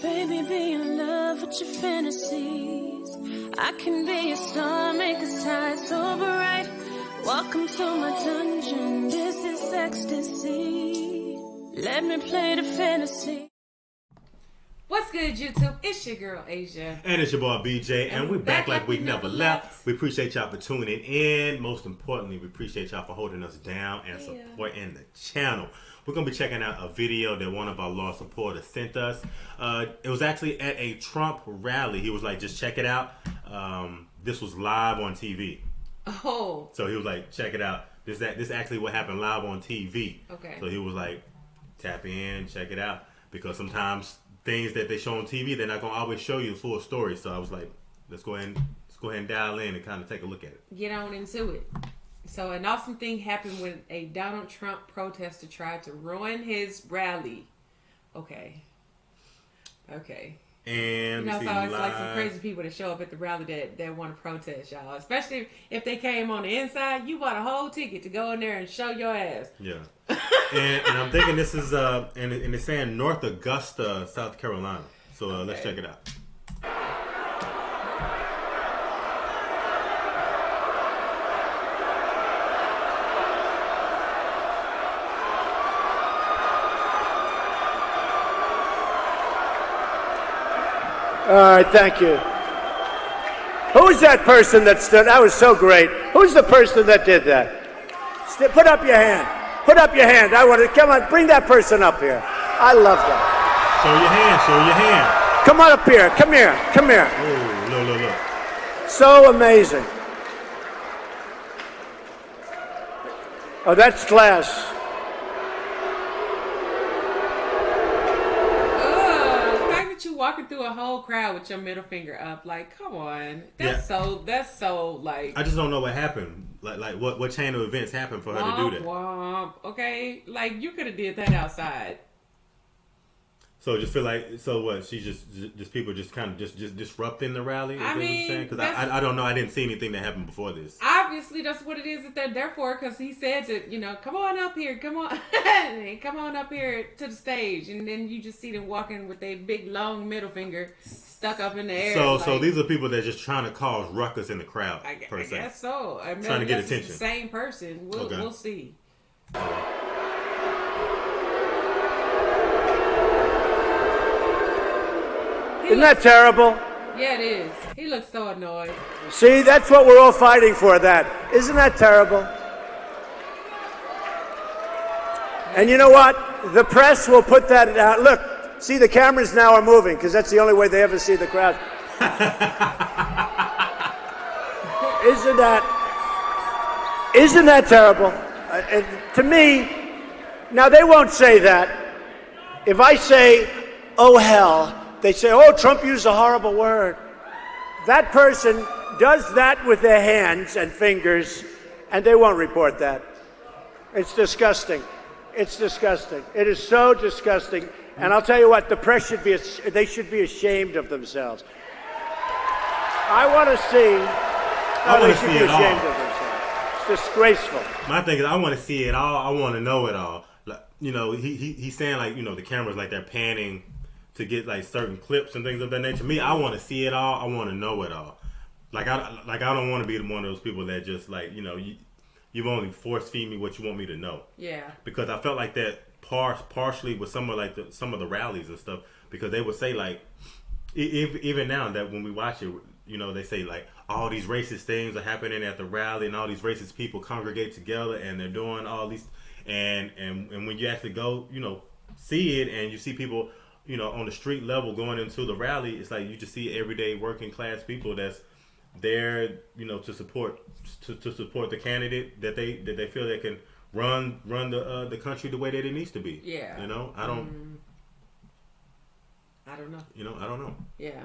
Baby, be in love with your fantasies. I can be a star, make a side so bright. Welcome to my dungeon, this is ecstasy. Let me play the fantasy. What's good, YouTube? It's your girl, Asia. And it's your boy, BJ. And we're back like we never left. We appreciate y'all for tuning in. Most importantly, we appreciate y'all for holding us down and supporting the channel. We're going to be checking out a video that one of our loyal supporters sent us. It was actually at a Trump rally. He was like, just check it out. This was live on TV. Oh. So he was like, check it out. This actually what happened live on TV. Okay. So he was like, tap in, check it out. Because sometimes things that they show on TV, they're not going to always show you the full story. So I was like, let's go ahead and dial in and kind of take a look at it. Get on into it. So an awesome thing happened when a Donald Trump protester tried to ruin his rally. Okay. And so it's like some crazy people that show up at the rally that want to protest, y'all. Especially if they came on the inside. You bought a whole ticket to go in there and show your ass. Yeah. and I'm thinking this is, and it's saying North Augusta, South Carolina. So let's check it out. All right, thank you. Who's that person that stood? That was so great. Who's the person that did that? Put up your hand. Put up your hand. I want to, come on, bring that person up here. I love that. Show your hand. Come on up here. Come here. Oh, look. So amazing. Oh, that's class. Walking through a whole crowd with your middle finger up, like, come on, that's so like. I just don't know what happened. Like what chain of events happened for her to do that? Womp. Okay, like you could have did that outside. So just feel like, so what? She's just people just kind of just disrupting the rally. I mean, because I don't know. I didn't see anything that happened before this. Obviously, that's what it is that they're there for. Because he said to come on up here, come on up here to the stage, and then you just see them walking with their big long middle finger stuck up in the air. So these are people that's just trying to cause ruckus in the crowd. I guess so. I mean, trying to get attention. It's the same person. We'll see. Isn't that terrible? Yeah, it is. He looks so annoyed. See, that's what we're all fighting for, that. Isn't that terrible? And you know what? The press will put that out. Look, see, the cameras now are moving because that's the only way they ever see the crowd. Isn't that terrible? To me, now they won't say that. If I say, oh, hell, they say, oh, Trump used a horrible word. That person does that with their hands and fingers, and they won't report that. It's disgusting. It's disgusting. It is so disgusting. And I'll tell you what, the press should be ashamed of themselves. I want to see how they should be ashamed of themselves. It's disgraceful. My thing is, I want to see it all. I want to know it all. Like, he's saying, like, the cameras, like, they're panning to get like certain clips and things of that nature. Me, I want to see it all. I want to know it all. I don't want to be one of those people that just like you've only force feed me what you want me to know. Yeah. Because I felt like that partially with some of the rallies and stuff, because they would say like even now that when we watch it, they say like all these racist things are happening at the rally and all these racist people congregate together and they're doing all these and when you actually go see it and you see people on the street level going into the rally, it's like you just see everyday working class people that's there, to support the candidate that they feel they can run the country the way that it needs to be. Yeah. I don't. I don't know. I don't know. Yeah.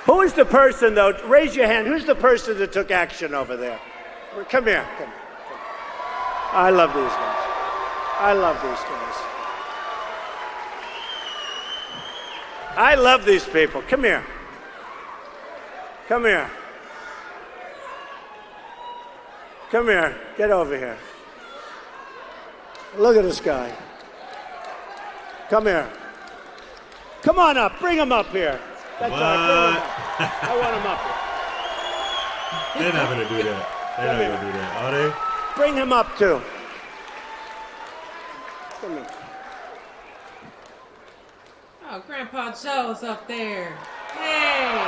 Who is the person though? Raise your hand. Who's the person that took action over there? Come here. I love these guys. I love these people. Come here. Come here. Get over here. Look at this guy. Come here. Come on up. Bring him up here. That's all right. Bring him up. I want him up here. They're not going to do that. They're not going to do that, are they? Bring him up, too. Come here. Oh, Grandpa Joe's up there. Hey.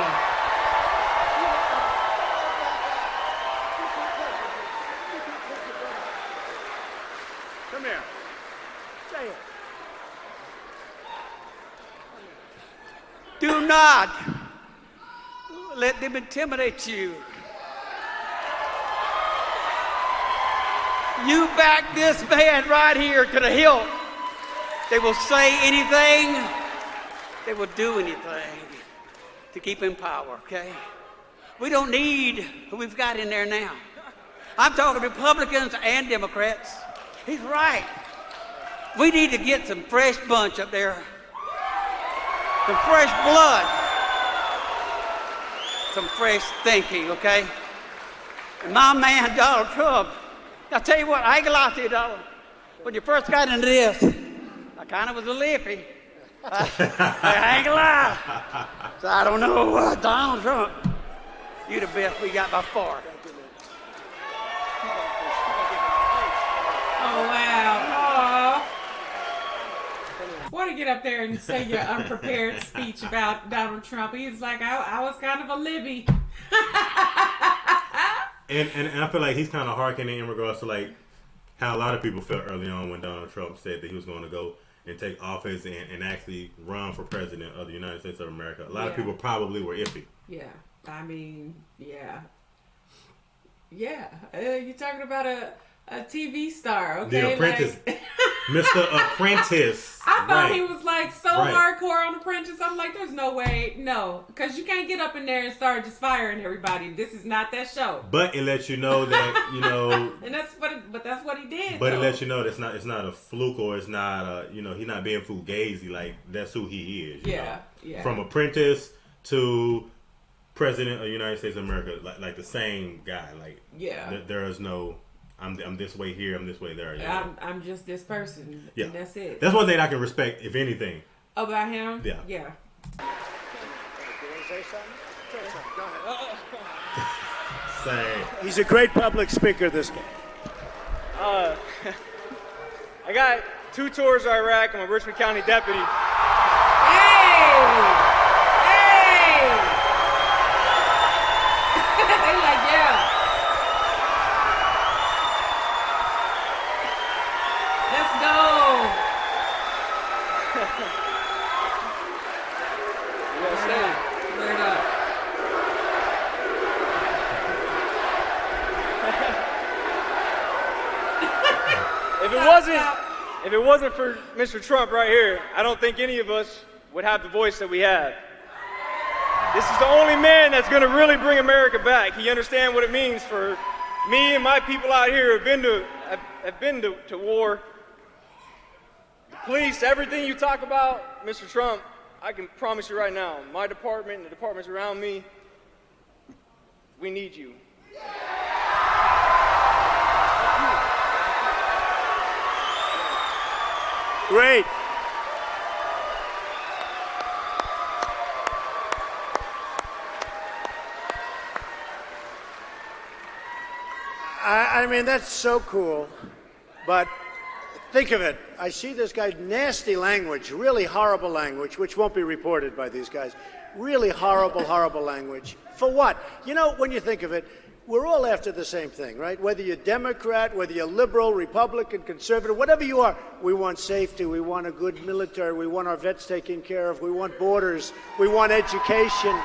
Come here. Say it. Do not let them intimidate you. You back this man right here to the hilt. They will say anything. They will do anything to keep in power, okay? We don't need who we've got in there now. I'm talking Republicans and Democrats. He's right. We need to get some fresh bunch up there. Some fresh blood. Some fresh thinking, okay? And my man, Donald Trump, I'll tell you what, I ain't gonna lie to you, Donald. When you first got into this, I kind of was a lippy. I ain't gonna lie. So I don't know, Donald Trump, you the best we got by far. Oh, wow. Aw. Want to get up there and say your unprepared speech about Donald Trump. He's like, I was kind of a Libby. And I feel like he's kind of hearkening in regards to like how a lot of people felt early on when Donald Trump said that he was going to go and take office and actually run for president of the United States of America. A lot of people probably were iffy. Yeah. I mean, yeah. Yeah. You're talking about a TV star, okay? The Apprentice. Like, Mr. Apprentice. I thought right. he was like so hardcore on Apprentice. I'm like, there's no way. No. Because you can't get up in there and start just firing everybody. This is not that show. But it lets you know that, you know. And that's what he did. But though. it lets you know that it's not a fluke or it's not he's not being fugazi. Like, that's who he is. You know? Yeah. From Apprentice to President of the United States of America, like the same guy. Like, there is no, I'm this way here, I'm this way there. You know? I'm just this person. Yeah. And that's it. That's one thing I can respect, if anything. About him? Yeah. Yeah. You want to say something? Say something. Go ahead. Say. He's a great public speaker, this guy. I got 2 tours of Iraq. I'm a Richmond County deputy. Hey! They like, yeah. Let's go. Word up. If it wasn't for Mr. Trump right here, I don't think any of us would have the voice that we have. This is the only man that's going to really bring America back. He understands what it means for me and my people out here have been to war. The police, everything you talk about, Mr. Trump, I can promise you right now, my department and the departments around me, we need you. Great. I mean, that's so cool. But think of it. I see this guy, nasty language, really horrible language, which won't be reported by these guys. Really horrible, horrible language. For what? You know, when you think of it, we're all after the same thing, right? Whether you're Democrat, whether you're liberal, Republican, conservative, whatever you are, we want safety, we want a good military, we want our vets taken care of, we want borders, we want education,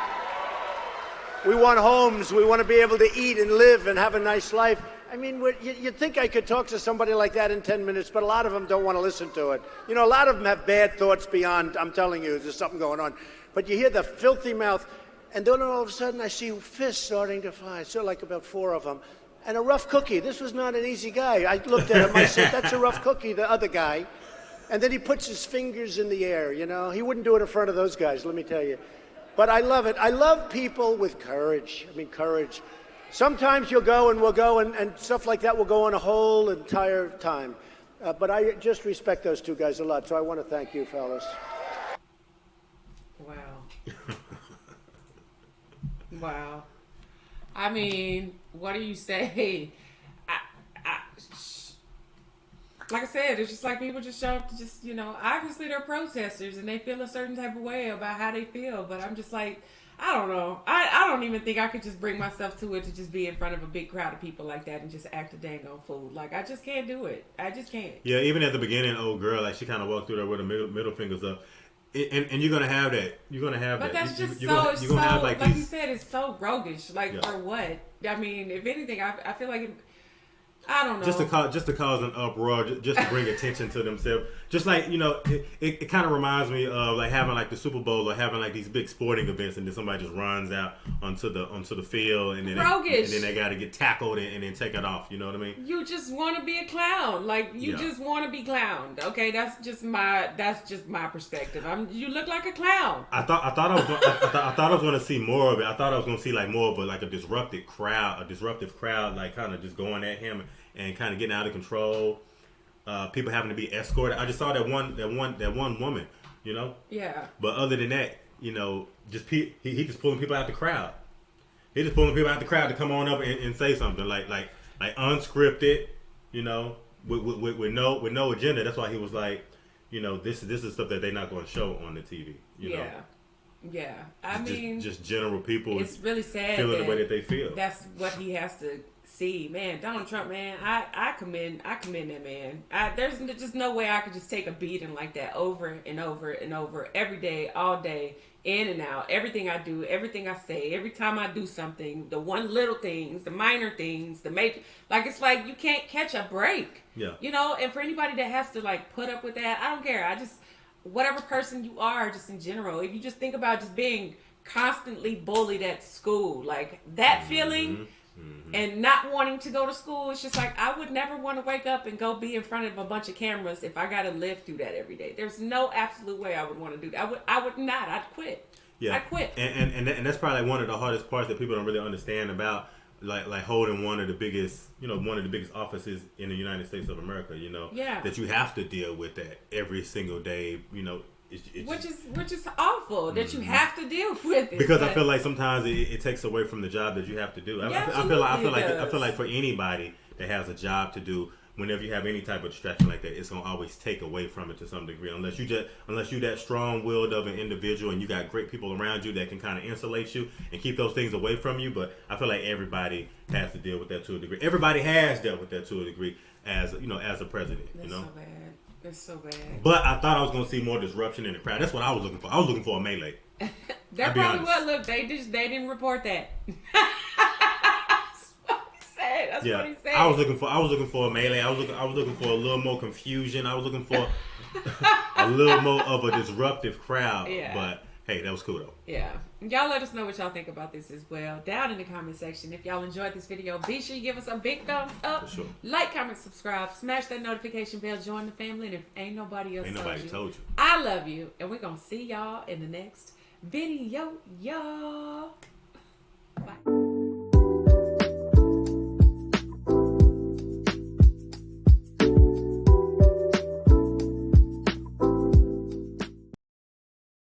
we want homes, we want to be able to eat and live and have a nice life. I mean, you'd think I could talk to somebody like that in 10 minutes, but a lot of them don't want to listen to it. You know, a lot of them have bad thoughts beyond, I'm telling you, there's something going on. But you hear the filthy mouth, and then all of a sudden I see fists starting to fly, so like about 4 of them. And a rough cookie. This was not an easy guy. I looked at him, I said, that's a rough cookie, the other guy. And then he puts his fingers in the air, you know. He wouldn't do it in front of those guys, let me tell you. But I love it. I love people with courage. I mean, courage. Sometimes you'll go and we'll go and stuff like that will go on a whole entire time. But I just respect those two guys a lot, so I want to thank you, fellas. Wow. Wow. I mean, what do you say? Like I said, it's just like people just show up to just, obviously they're protesters and they feel a certain type of way about how they feel. But I'm just like, I don't know. I don't even think I could just bring myself to it to just be in front of a big crowd of people like that and just act a dang on fool. Like, I just can't do it. I just can't. Yeah, even at the beginning, old girl, like she kind of walked through there with her middle fingers up. And you're gonna have that. You're gonna have but that. But that's just you're gonna have like you said, it's so roguish. Like, for what? I mean, if anything, I feel like I don't know. Just to cause an uproar, just to bring attention to themselves. Just like, it kind of reminds me of like having like the Super Bowl or having like these big sporting events, and then somebody just runs out onto the field, and then they got to get tackled and then take it off. You know what I mean? You just want to be a clown, like you just want to be clowned. Okay, that's just my perspective. You look like a clown. I thought I was going to see more of it. I thought I was going to see like more of a disruptive crowd, like kind of just going at him and kind of getting out of control. People having to be escorted. I just saw that one woman, Yeah. But other than that, just he just pulling people out the crowd. He just pulling people out the crowd to come on up and say something like unscripted, with no agenda. That's why he was like, this is stuff that they're not going to show on the TV. Yeah. I mean, just general people. It's really sad feeling the way that they feel. That's what he has to see, man. Donald Trump, man. I commend that man. There's just no way I could just take a beating like that over and over and over every day, all day, in and out. Everything I do, everything I say, every time I do something, the one little things, the minor things, the major. Like, it's like you can't catch a break. Yeah. And for anybody that has to like put up with that, I don't care. Whatever person you are, just in general, if you just think about just being constantly bullied at school, like that feeling and not wanting to go to school, it's just like I would never want to wake up and go be in front of a bunch of cameras if I got to live through that every day. There's no absolute way I would want to do that. I would not. I'd quit. Yeah, I'd quit. And that's probably one of the hardest parts that people don't really understand about like holding one of the biggest offices in the United States of America. Yeah. That you have to deal with that every single day. Which is awful that you have to deal with it. Because I feel like sometimes it takes away from the job that you have to do. I feel like for anybody that has a job to do, whenever you have any type of distraction like that, it's gonna always take away from it to some degree. Unless you're that strong-willed of an individual and you got great people around you that can kind of insulate you and keep those things away from you. But I feel like everybody has to deal with that to a degree. Everybody has dealt with that to a degree as a president. That's so bad. It's so bad. But I thought I was going to see more disruption in the crowd. That's what I was looking for. I was looking for a melee. That probably was. Look, they didn't report that. That's what he said. I was looking for a melee. I was looking for a little more confusion. I was looking for a little more of a disruptive crowd. Yeah. But hey, that was cool though. Yeah. Y'all let us know what y'all think about this as well down in the comment section. If y'all enjoyed this video, be sure you give us a big thumbs up. For sure. Like, comment, subscribe, smash that notification bell, join the family, and if ain't nobody else told you, I love you, and we're gonna see y'all in the next video, y'all.